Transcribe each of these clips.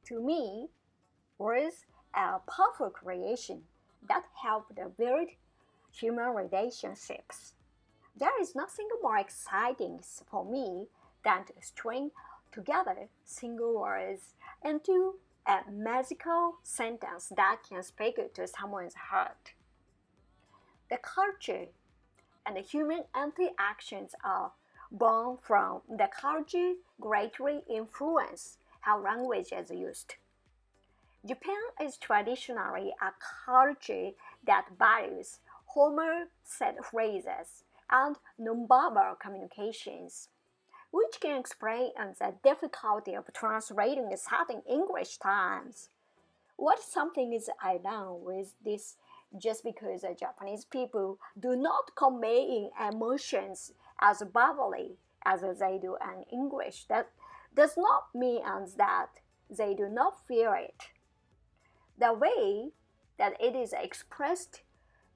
To me, words are powerful creation that help to build human relationships. There is nothing more exciting for me than to string together single words into a magical sentence that can speak to someone's heart. The culture and the human interactions are born from the culture greatly influence how language is used. Japan is traditionally a culture that values formal set phrases and nonverbal communications, which can explain the difficulty of translating certain English terms. What something is I done with this just because the Japanese people do not convey emotions as verbally as they do in English. That does not mean that they do not feel it. The way that it is expressed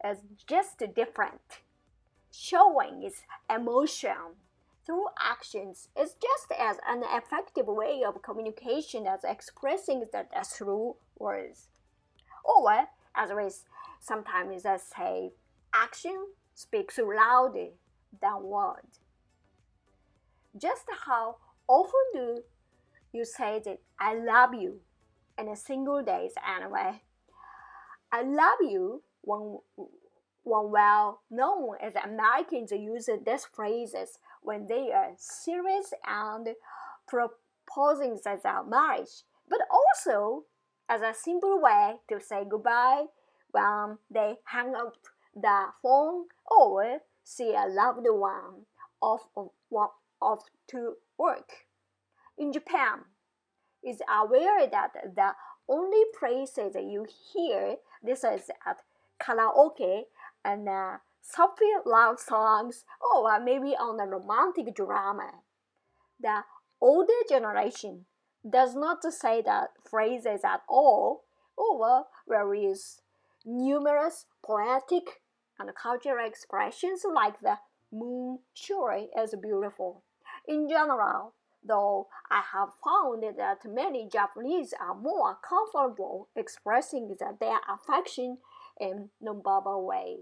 is just different. Showing its emotion through actions is just as an effective way of communication as expressing that through words. Or, as we sometimes say, action speaks louder than words. Just how often do you say that I love you in a single day anyway? I love you one well known as Americans use these phrases when they are serious and proposing their marriage, but also as a simple way to say goodbye when they hang up the phone or see a loved one off to work. In Japan, is aware that the only places you hear this is at karaoke and soft love songs or maybe on a romantic drama. The older generation does not say that phrases at all or various numerous poetic and cultural expressions like the moon sure is beautiful. In general, though I have found that many Japanese are more comfortable expressing their affection in nonverbal way.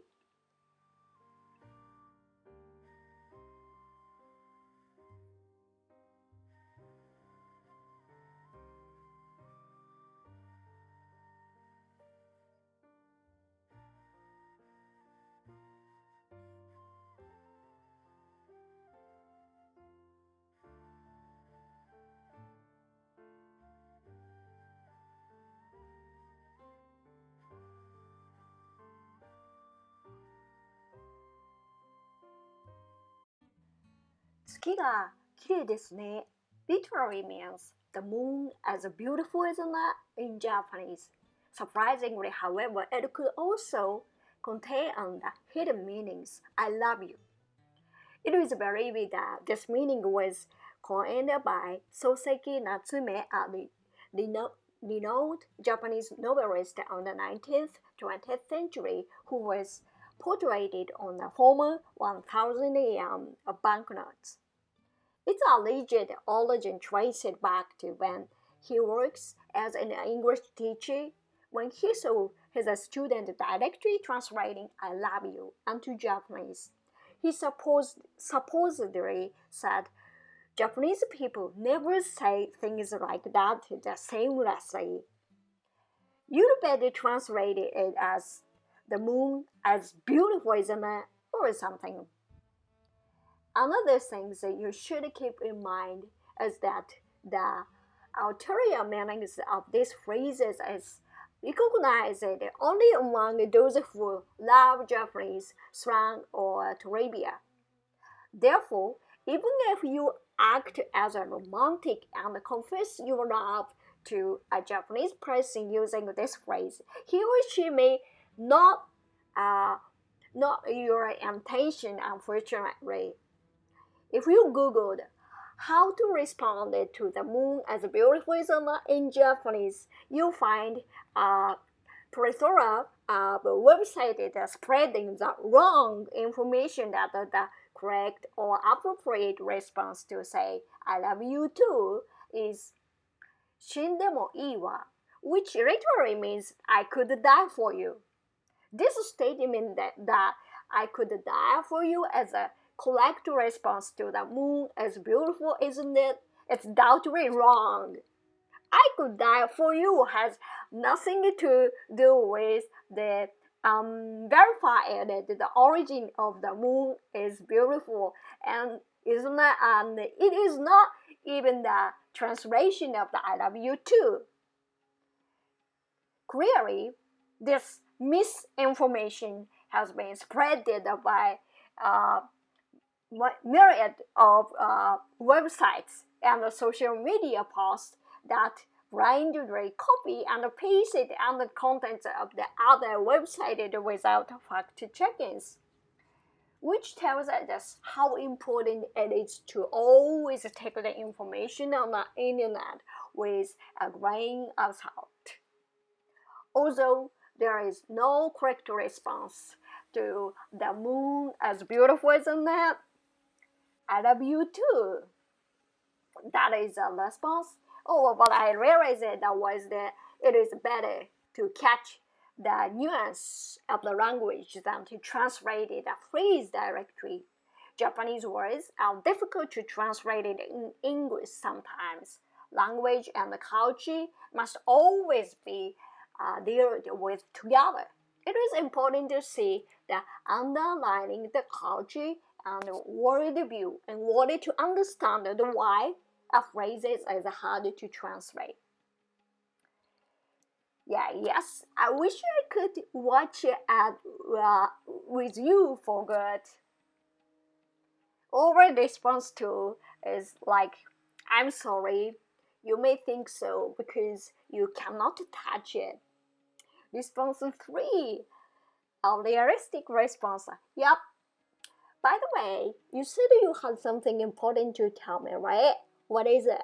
月が綺麗ですね literally means the moon as beautiful as not in Japanese. Surprisingly, however, it could also contain hidden meanings. I love you. It is believed that this meaning was coined by Soseki Natsume, a renowned Japanese novelist of the 19th-20th century who was portrayed on the former 1,000 yen banknotes. Its alleged origin traced back to when he works as an English teacher when he saw his student directly translating I love you into Japanese. He supposedly said Japanese people never say things like that seamlessly. You'd better translate it as the moon as beautiful as a or something. Another thing that you should keep in mind is that the ulterior meanings of these phrases is recognized only among those who love Japanese slang or trivia. Therefore, even if you act as a romantic and confess your love to a Japanese person using this phrase, he or she may not your intention, unfortunately. If you Googled how to respond to the moon as beautiful as in Japanese, you'll find a plethora of websites that spreading the wrong information that the correct or appropriate response to say I love you too is Shindemo Iwa, which literally means I could die for you. This statement that I could die for you as a correct response to the moon is beautiful, isn't it? It's doubtfully wrong. I could die for you has nothing to do with the verified that the origin of the moon is beautiful and it is not even the translation of the I love you too. Clearly, this misinformation has been spread by uh, myriad of websites and social media posts that blindly copy and paste it and the contents of the other website without fact checkings, which tells us how important it is to always take the information on the internet with a grain of salt. Although there is no correct response to the moon as beautiful as that, I love you too. That is a response. Oh, but I realized that was that it is better to catch the nuance of the language than to translate the phrase directly. Japanese words are difficult to translate in English sometimes. Language and culture must always be dealt with together. It is important to see the underlying the culture and worldview in order to understand the why a phrase is hard to translate. Yes, I wish I could watch it with you for good. Our response to is like, I'm sorry, you may think so because you cannot touch it. Response 3, a realistic response. Yep. By the way, you said you had something important to tell me, right? What is it?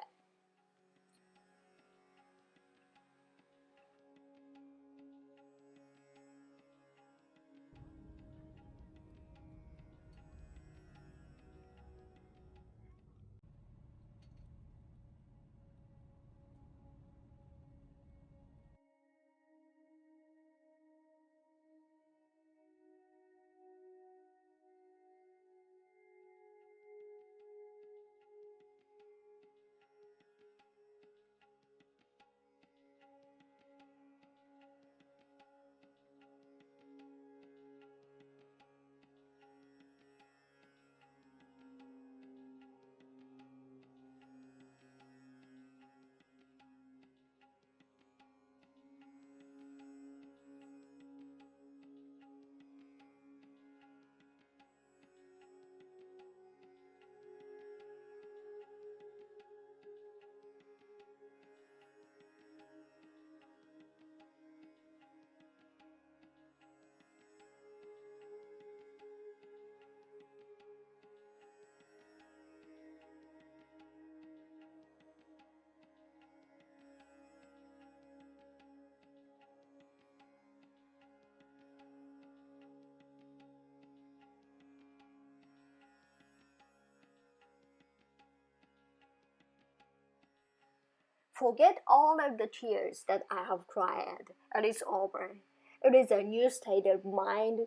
Forget all of the tears that I have cried. It is over. It is a new state of mind.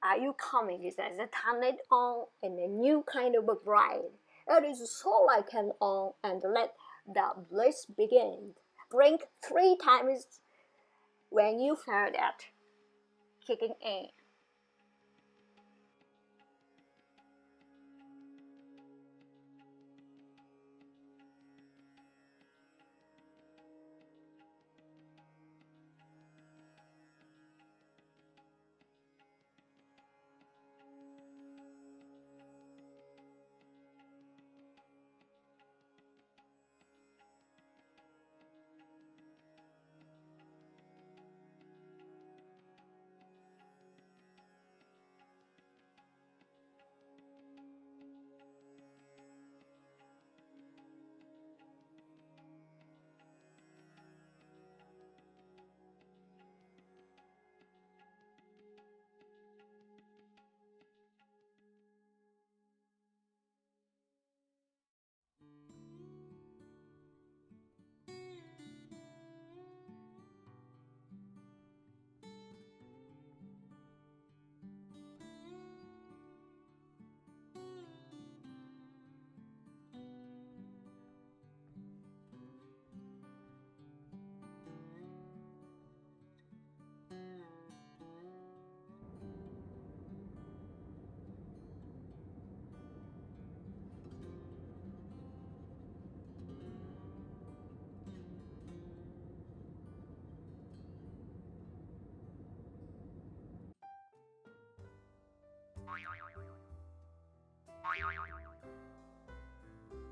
Are you coming? It says turn it on in a new kind of a bride. It is so like an on and let the bliss begin. Blink 3 times when you feel that kicking in.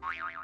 Bye.